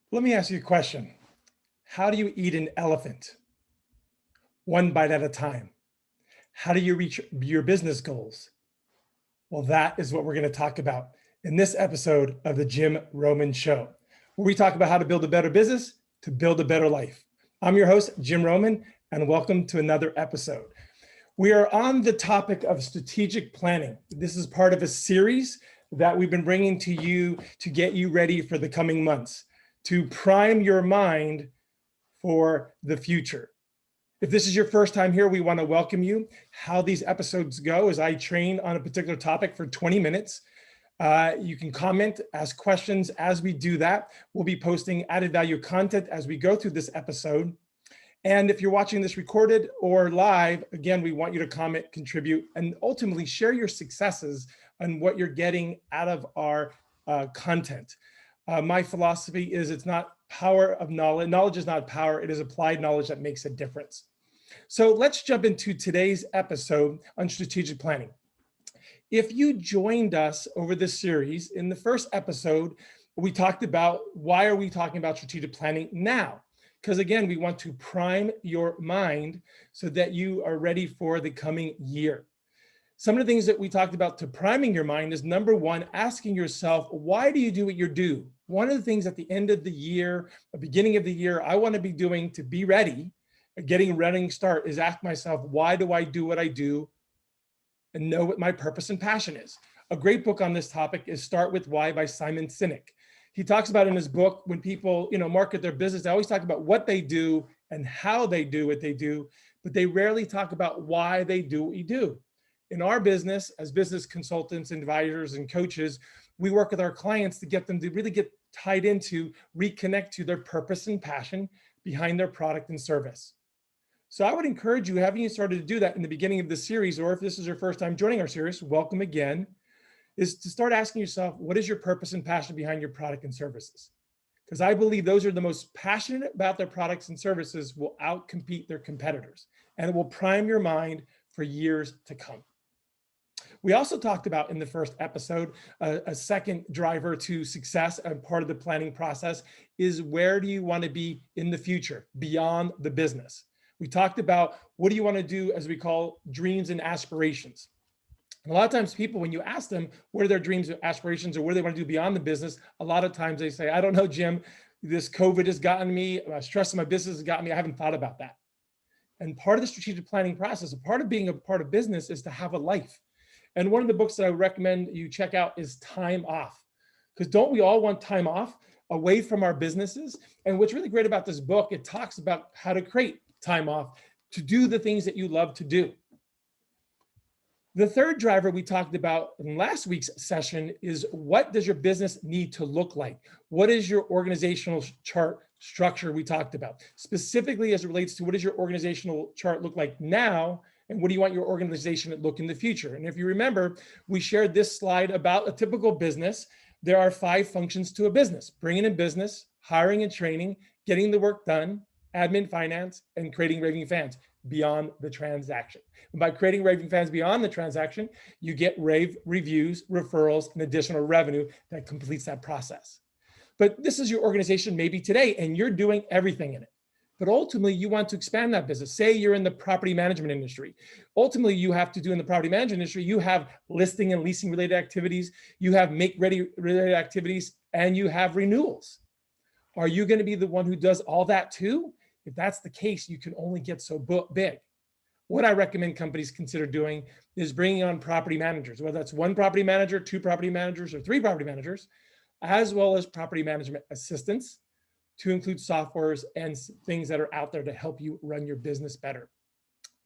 Let me ask you a question. How do you eat an elephant? One bite at a time. How do you reach your business goals? Well, that is what we're going to talk about in this episode of the Jim Roman Show, where we talk about how to build a better business to build a better life. I'm your host, Jim Roman, and welcome to another episode. We are on the topic of strategic planning. This is part of a series that we've been bringing to you to get you ready for the coming months, to prime your mind for the future. If this is your first time here, we want to welcome you. How these episodes go is I train on a particular topic for 20 minutes. You can comment, ask questions as we do that. We'll be posting added value content as we go through this episode. And if you're watching this recorded or live, again, we want you to comment, contribute, and ultimately share your successes and what you're getting out of our content. My philosophy is it's not power of knowledge. Knowledge is not power. It is applied knowledge that makes a difference. So let's jump into today's episode on strategic planning. If you joined us over this series, in the first episode, we talked about why are we talking about strategic planning now? Because again, we want to prime your mind so that you are ready for the coming year. Some of the things that we talked about to priming your mind is number one, asking yourself, why do you do what you do? One of the things at the end of the year, the beginning of the year, I want to be doing to be ready, getting a running start is ask myself, why do I do what I do? And know what my purpose and passion is. A great book on this topic is Start With Why by Simon Sinek. He talks about in his book, when people, market their business, they always talk about what they do and how they do what they do, but they rarely talk about why they do what you do. In our business, as business consultants, advisors, and coaches, we work with our clients to get them to really get tied into, reconnect to their purpose and passion behind their product and service. So I would encourage you, having you started to do that in the beginning of this series, or if this is your first time joining our series, welcome again, is to start asking yourself, what is your purpose and passion behind your product and services? Because I believe those are the most passionate about their products and services will outcompete their competitors, and it will prime your mind for years to come. We also talked about in the first episode, a second driver to success and part of the planning process is where do you want to be in the future beyond the business? We talked about what do you want to do as we call dreams and aspirations. And a lot of times people, when you ask them what are their dreams and aspirations or what do they want to do beyond the business, a lot of times they say, I don't know, Jim, this COVID has gotten me, stress in my business has gotten me, I haven't thought about that. And part of the strategic planning process, a part of being a part of business is to have a life. And one of the books that I recommend you check out is Time Off. Because don't we all want time off away from our businesses? And what's really great about this book, it talks about how to create time off to do the things that you love to do. The third driver we talked about in last week's session is what does your business need to look like? What is your organizational chart structure we talked about? Specifically as it relates to what does your organizational chart look like now? And what do you want your organization to look in the future? And if you remember, we shared this slide about a typical business. There are 5 functions to a business: bringing in business, hiring and training, getting the work done, admin, finance, and creating raving fans beyond the transaction. And by creating raving fans beyond the transaction, you get rave reviews, referrals, and additional revenue that completes that process. But this is your organization maybe today, and you're doing everything in it. But ultimately, you want to expand that business. Say you're in the property management industry. Ultimately, you have to do in the property management industry, you have listing and leasing related activities, you have make ready related activities, and you have renewals. Are you going to be the one who does all that too? If that's the case, you can only get so big. What I recommend companies consider doing is bringing on property managers, whether that's 1 property manager, 2 property managers, or 3 property managers, as well as property management assistants, to include softwares and things that are out there to help you run your business better.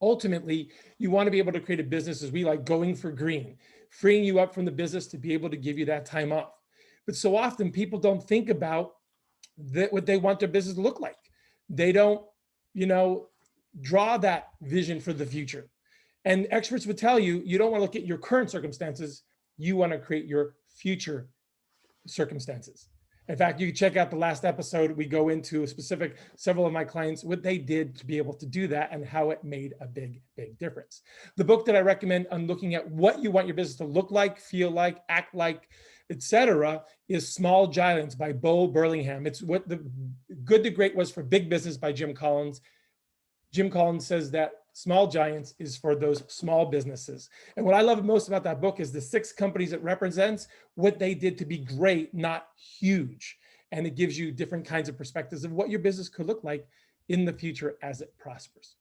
Ultimately, you want to be able to create a business as we like going for green, freeing you up from the business to be able to give you that time off. But so often people don't think about what they want their business to look like. They don't, draw that vision for the future. And experts would tell you, you don't want to look at your current circumstances. You want to create your future circumstances. In fact, you can check out the last episode. We go into several of my clients, what they did to be able to do that and how it made a big, big difference. The book that I recommend on looking at what you want your business to look like, feel like, act like, etc., is Small Giants by Bo Burlingham. It's what the Good to Great was for big business by Jim Collins. Jim Collins says that Small Giants is for those small businesses. And what I love most about that book is the 6 companies it represents, what they did to be great, not huge. And it gives you different kinds of perspectives of what your business could look like in the future as it prospers.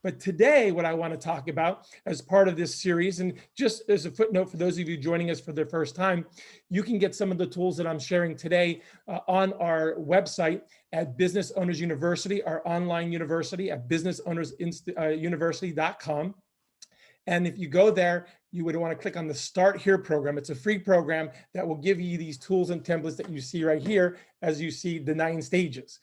But today, what I want to talk about as part of this series, and just as a footnote for those of you joining us for the first time, you can get some of the tools that I'm sharing today on our website at Business Owners University, our online university at businessownersuniversity.com. And if you go there, you would want to click on the Start Here program. It's a free program that will give you these tools and templates that you see right here as you see the 9 stages.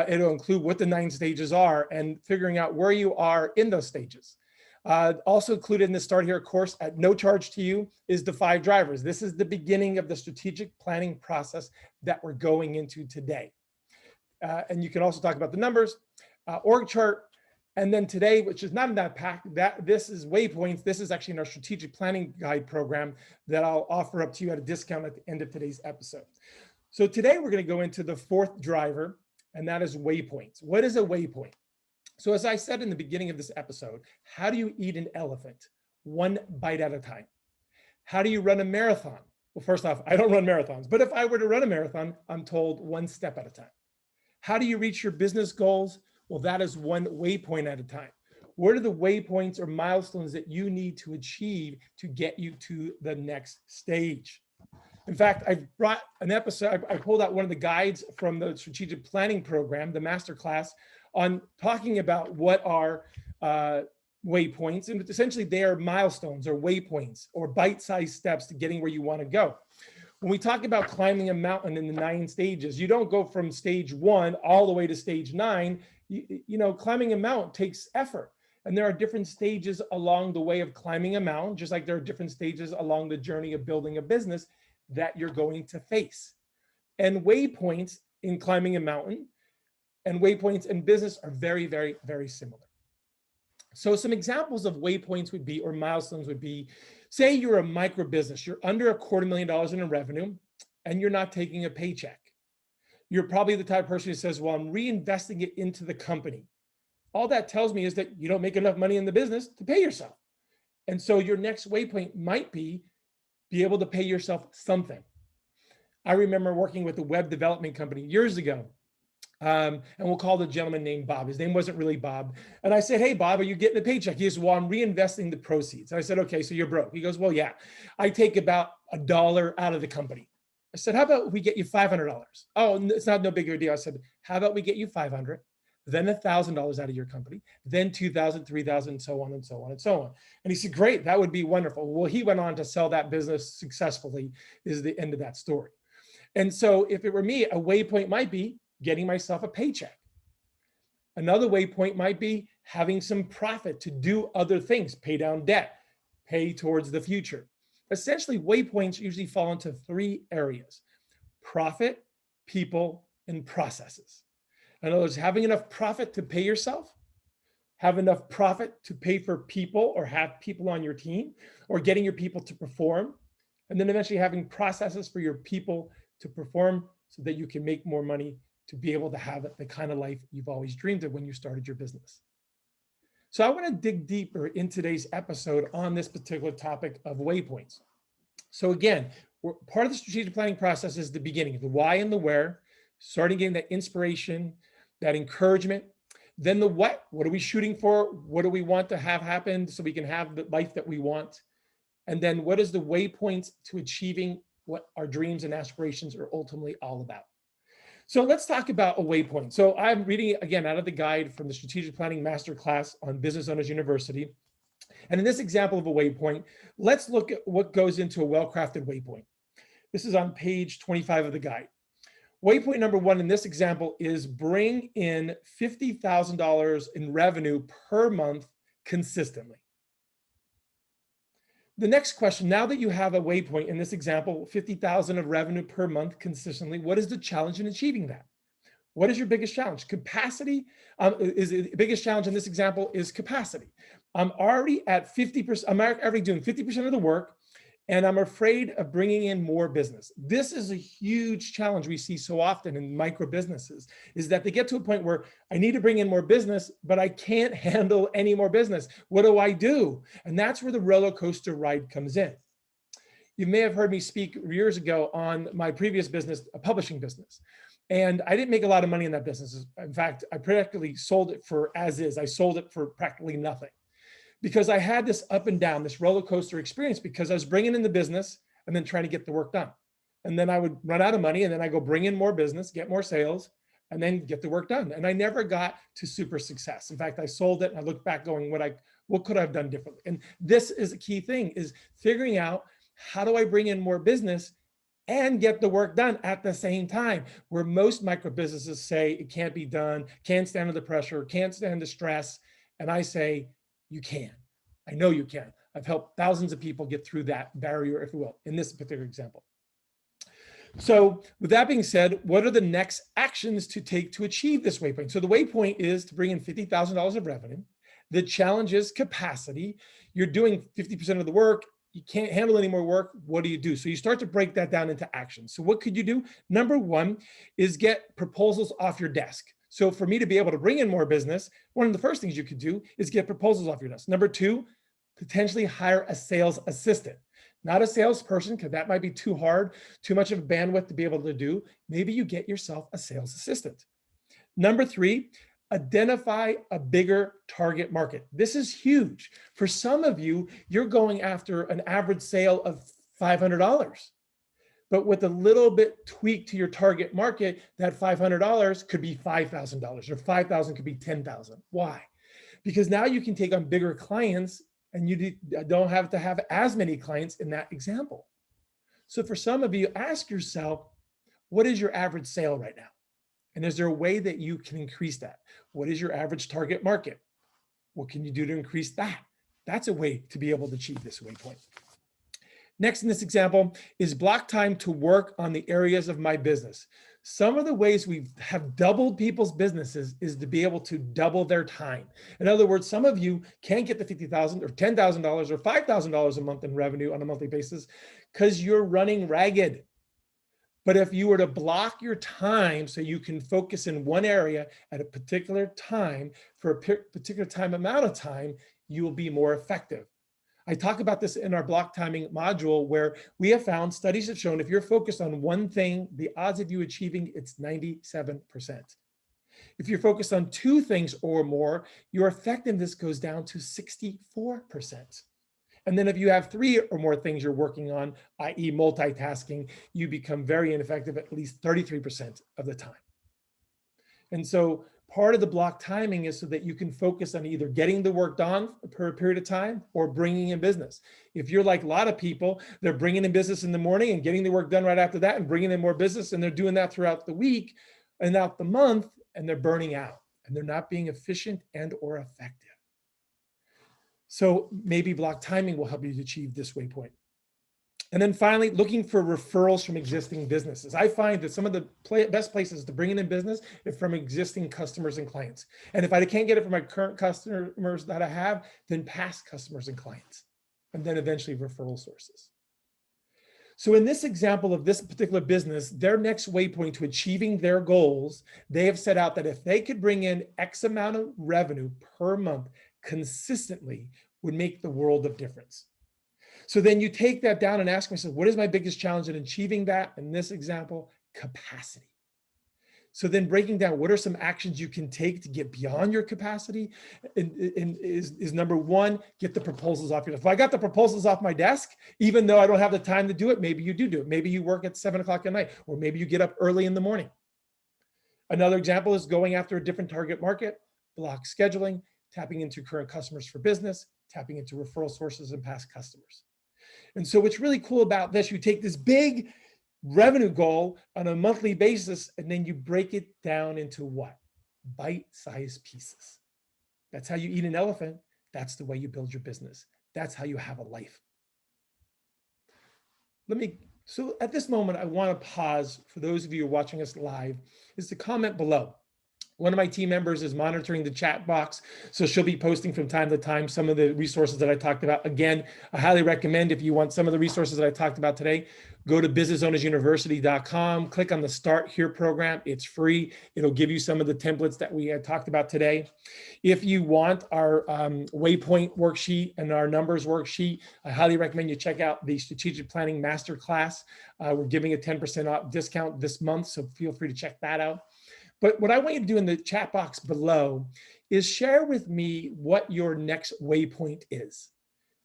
It'll include what the 9 stages are and figuring out where you are in those stages. Also included in the Start Here course at no charge to you is the 5 drivers. This is the beginning of the strategic planning process that we're going into today. And you can also talk about the numbers, org chart, and then today, which is not in that pack, this is Waypoints. This is actually in our strategic planning guide program that I'll offer up to you at a discount at the end of today's episode. So today we're going to go into the 4th driver, and that is waypoints. What is a waypoint? So as I said in the beginning of this episode, how do you eat an elephant? One bite at a time. How do you run a marathon? Well, first off, I don't run marathons, but if I were to run a marathon, I'm told 1 step at a time. How do you reach your business goals? Well, that is 1 waypoint at a time. What are the waypoints or milestones that you need to achieve to get you to the next stage? In fact, I brought an episode, I pulled out one of the guides from the strategic planning program, the masterclass, on talking about what are waypoints. And essentially they are milestones or waypoints or bite-sized steps to getting where you want to go. When we talk about climbing a mountain in the 9 stages, you don't go from stage 1 all the way to stage 9. You know, climbing a mountain takes effort. And there are different stages along the way of climbing a mountain, just like there are different stages along the journey of building a business that you're going to face. And waypoints in climbing a mountain and waypoints in business are very, very, very similar. So some examples of waypoints would be, or milestones would be, say you're a micro business, you're under $250,000 in revenue, and you're not taking a paycheck. You're probably the type of person who says, well, I'm reinvesting it into the company. All that tells me is that you don't make enough money in the business to pay yourself. And so your next waypoint might be able to pay yourself something. I remember working with a web development company years ago. And we'll call the gentleman named Bob. His name wasn't really Bob. And I said, hey, Bob, are you getting a paycheck? He says, well, I'm reinvesting the proceeds. And I said, okay, so you're broke. He goes, well, yeah, I take about $1 out of the company. I said, how about we get you $500? Oh, it's not no big deal. I said, how about we get you $500, then $1,000 out of your company, then $2,000, $3,000, so on and so on and so on. And he said, great, that would be wonderful. Well, he went on to sell that business successfully, is the end of that story. And so if it were me, a waypoint might be getting myself a paycheck. Another waypoint might be having some profit to do other things, pay down debt, pay towards the future. Essentially, waypoints usually fall into 3 areas: profit, people, and processes. In other words, having enough profit to pay yourself, have enough profit to pay for people or have people on your team, or getting your people to perform, and then eventually having processes for your people to perform so that you can make more money to be able to have the kind of life you've always dreamed of when you started your business. So I want to dig deeper in today's episode on this particular topic of waypoints. So again, part of the strategic planning process is the beginning, the why and the where, starting getting that inspiration, that encouragement. Then the what are we shooting for? What do we want to have happen so we can have the life that we want? And then what is the waypoints to achieving what our dreams and aspirations are ultimately all about? So let's talk about a waypoint. So I'm reading again out of the guide from the Strategic Planning Masterclass on Business Owners University. And in this example of a waypoint, let's look at what goes into a well-crafted waypoint. This is on page 25 of the guide. Waypoint number 1 in this example is bring in $50,000 in revenue per month consistently. The next question, now that you have a waypoint in this example, 50,000 of revenue per month consistently, what is the challenge in achieving that? What is your biggest challenge? Capacity is the biggest challenge in this example is capacity. I'm already at 50%, I'm already doing 50% of the work and I'm afraid of bringing in more business. This is a huge challenge we see so often in micro businesses, is that they get to a point where I need to bring in more business, but I can't handle any more business. What do I do? And that's where the roller coaster ride comes in. You may have heard me speak years ago on my previous business, a publishing business. And I didn't make a lot of money in that business. In fact, I practically sold it for as is. I sold it for practically nothing because I had this up and down, this roller coaster experience because I was bringing in the business and then trying to get the work done. And then I would run out of money and then I go bring in more business, get more sales, and then get the work done. And I never got to super success. In fact, I sold it and I look back going, what could I have done differently? And this is a key thing, is figuring out, how do I bring in more business and get the work done at the same time? Where most micro businesses say it can't be done, can't stand the pressure, can't stand the stress. And I say, you can. I know you can. I've helped thousands of people get through that barrier, if you will, in this particular example. So with that being said, what are the next actions to take to achieve this waypoint? So the waypoint is to bring in $50,000 of revenue. The challenge is capacity. You're doing 50% of the work. You can't handle any more work. What do you do? So you start to break that down into actions. So what could you do? Number one is get proposals off your desk. So for me to be able to bring in more business, one of the first things you could do is get proposals off your desk. Number two, potentially hire a sales assistant. Not a salesperson, because that might be too hard, too much of a bandwidth to be able to do. Maybe you get yourself a sales assistant. Number three, identify a bigger target market. This is huge. For some of you, you're going after an average sale of $500. But with a little bit tweak to your target market, that $500 could be $5,000 or $5,000 could be $10,000. Why? Because now you can take on bigger clients and you don't have to have as many clients in that example. So for some of you, ask yourself, what is your average sale right now? And is there a way that you can increase that? What is your average target market? What can you do to increase that? That's a way to be able to achieve this waypoint. Next in this example is block time to work on the areas of my business. Some of the ways we have doubled people's businesses is to be able to double their time. In other words, some of you can't get the $50,000 or $10,000 or $5,000 a month in revenue on a monthly basis because you're running ragged. But if you were to block your time so you can focus in one area at a particular time for a particular amount of time, you will be more effective. I talk about this in our block timing module, where we have found, studies have shown, if you're focused on one thing, the odds of you achieving it's 97%. If you're focused on two things or more, your effectiveness goes down to 64%. And then if you have three or more things you're working on, i.e. multitasking, you become very ineffective at least 33% of the time. And so part of the block timing is so that you can focus on either getting the work done per a period of time or bringing in business. If you're like a lot of people, they're bringing in business in the morning and getting the work done right after that and bringing in more business, and they're doing that throughout the week and out the month, and they're burning out and they're not being efficient and or effective. So maybe block timing will help you to achieve this waypoint. And then finally, looking for referrals from existing businesses. I find that some of the best places to bring in business is from existing customers and clients. And if I can't get it from my current customers that I have, then past customers and clients, and then eventually referral sources. So in this example of this particular business, their next waypoint to achieving their goals, they have set out that if they could bring in X amount of revenue per month consistently, would make the world of difference. So then you take that down and ask yourself, what is my biggest challenge in achieving that? In this example, capacity. So then breaking down, what are some actions you can take to get beyond your capacity? Is number one, get the proposals off your desk. If I got the proposals off my desk, even though I don't have the time to do it, maybe you do it. Maybe you work at 7 o'clock at night, or maybe you get up early in the morning. Another example is going after a different target market, block scheduling, tapping into current customers for business, tapping into referral sources and past customers. And so what's really cool about this, you take this big revenue goal on a monthly basis, and then you break it down into what? Bite-sized pieces. That's how you eat an elephant. That's the way you build your business. That's how you have a life. So at this moment, I want to pause for those of you who are watching us live, is to comment below. One of my team members is monitoring the chat box, so she'll be posting from time to time some of the resources that I talked about. Again, I highly recommend, if you want some of the resources that I talked about today, go to businessownersuniversity.com, click on the Start Here program. It's free. It'll give you some of the templates that we had talked about today. If you want our Waypoint worksheet and our numbers worksheet, I highly recommend you check out the Strategic Planning Masterclass. We're giving a 10% off discount this month, so feel free to check that out. But what I want you to do in the chat box below is share with me what your next waypoint is.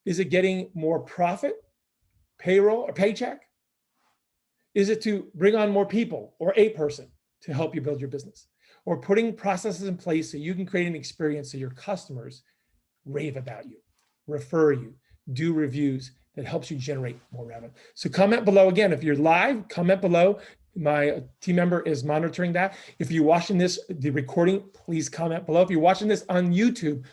Is it getting more profit, payroll, or paycheck? Is it to bring on more people or a person to help you build your business? Or putting processes in place so you can create an experience so your customers rave about you, refer you, do reviews that helps you generate more revenue? So comment below. Again, if you're live, comment below. My team member is monitoring that. If you're watching this, the recording, please comment below. If you're watching this on YouTube,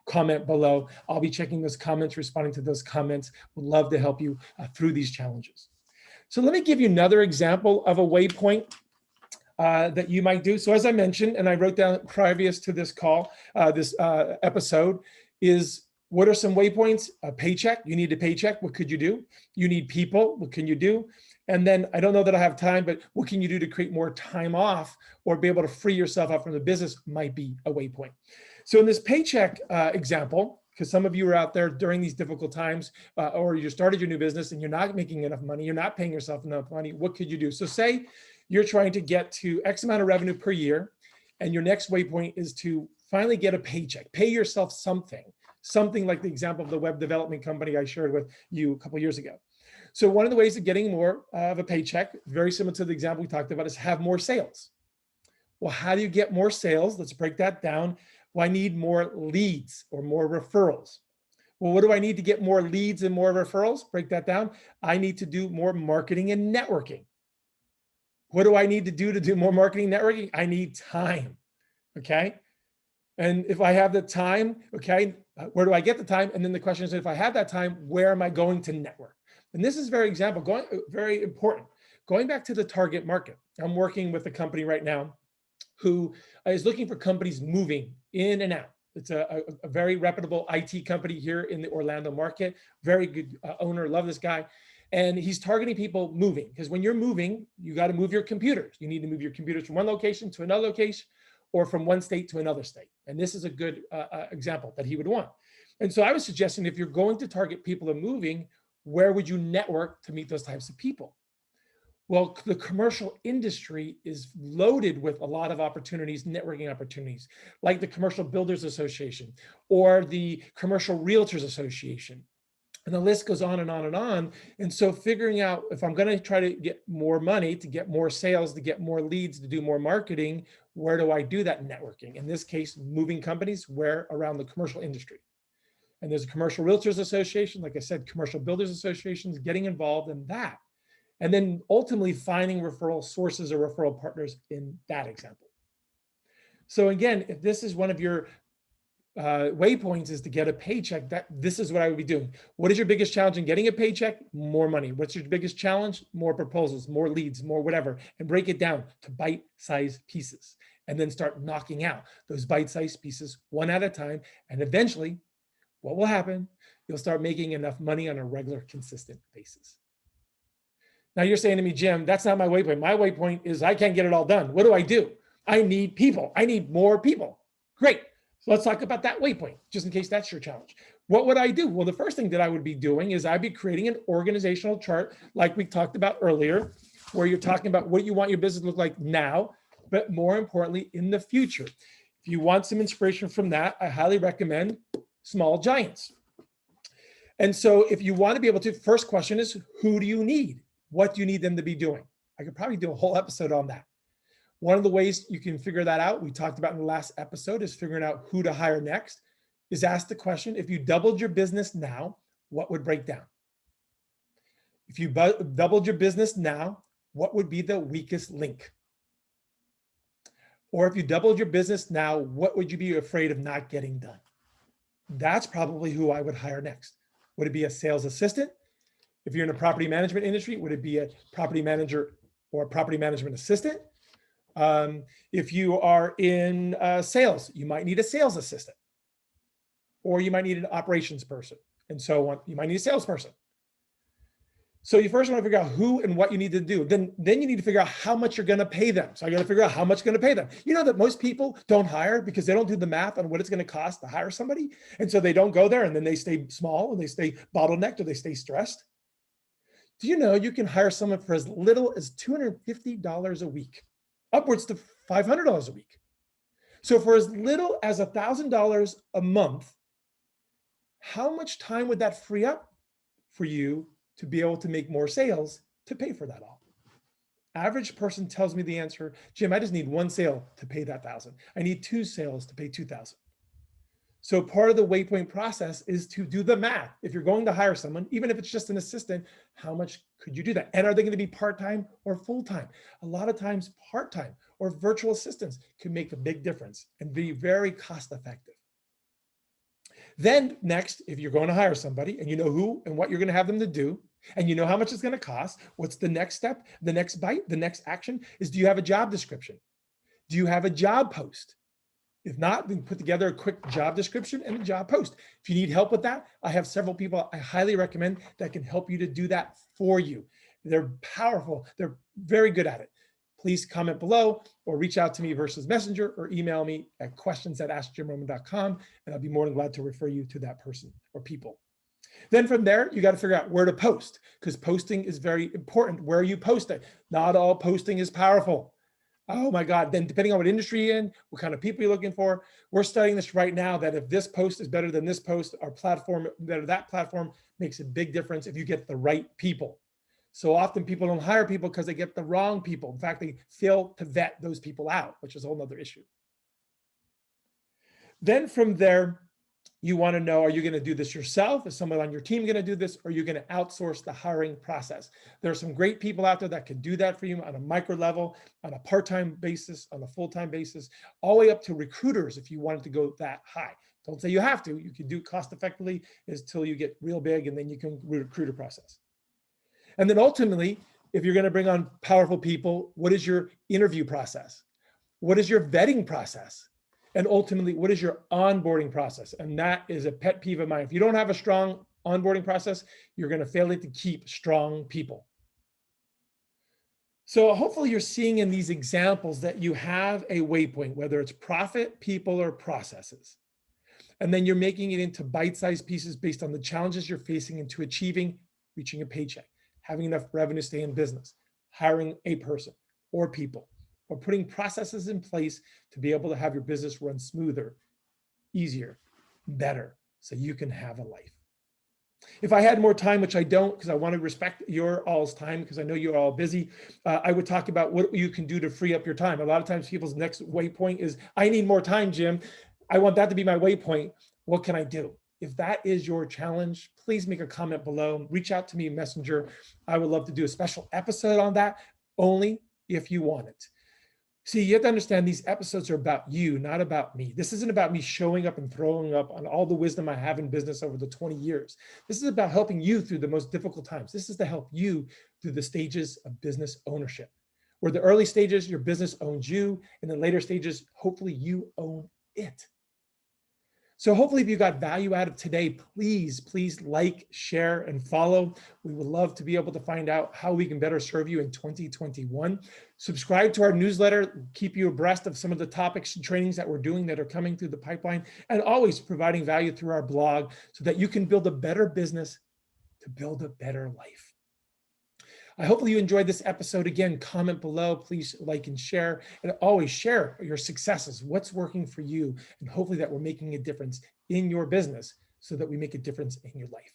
comment below. I'll be checking those comments, responding to those comments. Would love to help you through these challenges. So let me give you another example of a waypoint that you might do. So as I mentioned, and I wrote down previous to this call, this episode, is what are some waypoints? A paycheck. You need a paycheck. What could you do? You need people. What can you do? And then I don't know that I have time, but what can you do to create more time off or be able to free yourself up from the business might be a waypoint. So in this paycheck example, because some of you are out there during these difficult times, or you started your new business and you're not making enough money, you're not paying yourself enough money, what could you do? So say you're trying to get to X amount of revenue per year, and your next waypoint is to finally get a paycheck, pay yourself something like the example of the web development company I shared with you a couple of years ago. So one of the ways of getting more of a paycheck, very similar to the example we talked about, is have more sales. Well, how do you get more sales? Let's break that down. Well, I need more leads or more referrals. Well, what do I need to get more leads and more referrals? Break that down. I need to do more marketing and networking. What do I need to do more marketing and networking? I need time, okay? And if I have the time, okay, where do I get the time? And then the question is, if I have that time, where am I going to network? And this is very important. Going back to the target market, I'm working with a company right now who is looking for companies moving in and out. It's a very reputable IT company here in the Orlando market. Very good owner, love this guy. And he's targeting people moving, because when you're moving, you got to move your computers. You need to move your computers from one location to another location, or from one state to another state. And this is a good example that he would want. And so I was suggesting, if you're going to target people who are moving, where would you network to meet those types of people? Well, the commercial industry is loaded with a lot of opportunities, networking opportunities, like the Commercial Builders Association or the Commercial Realtors Association. And the list goes on and on and on. And so figuring out, if I'm going to try to get more money, to get more sales, to get more leads, to do more marketing, where do I do that networking? In this case, moving companies, where? Around the commercial industry. And there's a Commercial Realtors Association, like I said, Commercial Builders Associations, getting involved in that. And then ultimately finding referral sources or referral partners in that example. So again, if this is one of your waypoints, is to get a paycheck, this is what I would be doing. What is your biggest challenge in getting a paycheck? More money. What's your biggest challenge? More proposals, more leads, more whatever, and break it down to bite-sized pieces, and then start knocking out those bite-sized pieces one at a time. And eventually, what will happen? You'll start making enough money on a regular, consistent basis. Now you're saying to me, Jim, that's not my waypoint. My waypoint is I can't get it all done. What do? I need people. I need more people. Great. So let's talk about that waypoint, just in case that's your challenge. What would I do? Well, the first thing that I would be doing is I'd be creating an organizational chart like we talked about earlier, where you're talking about what you want your business to look like now, but more importantly, in the future. If you want some inspiration from that, I highly recommend Small Giants. And so if you want to be able to, first question is, who do you need? What do you need them to be doing? I could probably do a whole episode on that. One of the ways you can figure that out, we talked about in the last episode, is figuring out who to hire next, is ask the question, if you doubled your business now, what would break down? If you doubled your business now, what would be the weakest link? Or if you doubled your business now, what would you be afraid of not getting done? That's probably who I would hire next. Would it be a sales assistant? If you're in the property management industry, would it be a property manager or a property management assistant? If you are in sales, you might need a sales assistant, or you might need an operations person, and so on. You might need a salesperson. So you first want to figure out who and what you need to do. Then you need to figure out how much you're going to pay them. So I got to figure out how much you're going to pay them. You know that most people don't hire because they don't do the math on what it's going to cost to hire somebody. And so they don't go there, and then they stay small and they stay bottlenecked or they stay stressed. Do you know you can hire someone for as little as $250 a week, upwards to $500 a week? So for as little as $1,000 a month, how much time would that free up for you to be able to make more sales to pay for that all? Average person tells me the answer, Jim, I just need one sale to pay that 1,000. I need 2 sales to pay 2,000. So part of the Waypoint process is to do the math. If you're going to hire someone, even if it's just an assistant, how much could you do that? And are they going to be part-time or full-time? A lot of times part-time or virtual assistants can make a big difference and be very cost-effective. Then next, if you're going to hire somebody and you know who and what you're going to have them to do, and you know how much it's going to cost, what's the next step? The next bite, the next action is, do you have a job description? Do you have a job post? If not, then put together a quick job description and a job post. If you need help with that, I have several people I highly recommend that can help you to do that for you. They're powerful. They're very good at it. Please comment below or reach out to me versus Messenger or email me at questions@askjimroman.com, and I'll be more than glad to refer you to that person or people. Then from there, you got to figure out where to post, because posting is very important. Where you post it. Not all posting is powerful. Oh my God. Then depending on what industry you're in, what kind of people you're looking for, we're studying this right now, that if this post is better than this post, our platform better, that platform makes a big difference if you get the right people. So often people don't hire people because they get the wrong people. In fact, they fail to vet those people out, which is a whole nother issue. Then from there, you want to know, are you going to do this yourself? Is someone on your team going to do this? Or are you going to outsource the hiring process? There are some great people out there that can do that for you on a micro level, on a part-time basis, on a full-time basis, all the way up to recruiters if you wanted to go that high. Don't say you have to. You can do cost effectively until you get real big, and then you can recruiter process. And then ultimately, if you're going to bring on powerful people, what is your interview process? What is your vetting process? And ultimately, what is your onboarding process? And that is a pet peeve of mine. If you don't have a strong onboarding process, you're going to fail to keep strong people. So hopefully you're seeing in these examples that you have a waypoint, whether it's profit, people, or processes. And then you're making it into bite-sized pieces based on the challenges you're facing into reaching a paycheck, having enough revenue to stay in business, hiring a person or people, or putting processes in place to be able to have your business run smoother, easier, better, so you can have a life. If I had more time, which I don't, because I want to respect your all's time, because I know you're all busy, I would talk about what you can do to free up your time. A lot of times people's next waypoint is, I need more time, Jim. I want that to be my waypoint. What can I do? If that is your challenge, please make a comment below. Reach out to me, Messenger. I would love to do a special episode on that, only if you want it. See, you have to understand these episodes are about you, not about me. This isn't about me showing up and throwing up on all the wisdom I have in business over the 20 years. This is about helping you through the most difficult times. This is to help you through the stages of business ownership, where the early stages, your business owns you. In the later stages, hopefully you own it. So hopefully if you got value out of today, please like, share, and follow. We would love to be able to find out how we can better serve you in 2021. Subscribe to our newsletter, keep you abreast of some of the topics and trainings that we're doing that are coming through the pipeline, and always providing value through our blog so that you can build a better business to build a better life. I hope you enjoyed this episode. Again, comment below, please like and share, and always share your successes, what's working for you, and hopefully that we're making a difference in your business so that we make a difference in your life.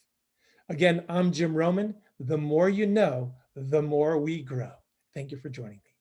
Again, I'm Jim Roman. The more you know, the more we grow. Thank you for joining me.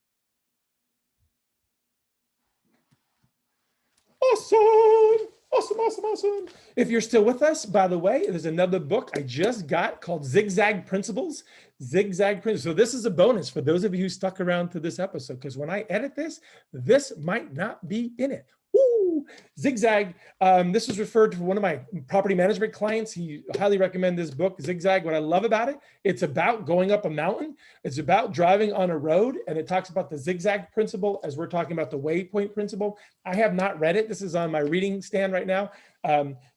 Awesome. Awesome. If you're still with us, by the way, there's another book I just got called Zigzag Principles. So this is a bonus for those of you who stuck around to this episode, because when I edit this, this might not be in it. Ooh. Woo! Zigzag. This was referred to one of my property management clients. He highly recommend this book, Zigzag. What I love about it, it's about going up a mountain. It's about driving on a road, and it talks about the zigzag principle as we're talking about the waypoint principle. I have not read it. This is on my reading stand right now.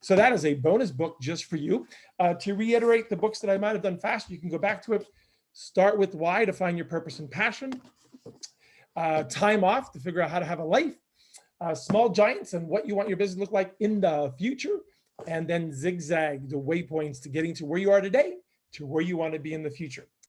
So that is a bonus book just for you. To reiterate the books that I might have done faster, you can go back to it. Start with Why to find your purpose and passion. Time Off to figure out how to have a life. Small Giants and what you want your business to look like in the future. And then Zigzag, the waypoints to getting to where you are today to where you want to be in the future.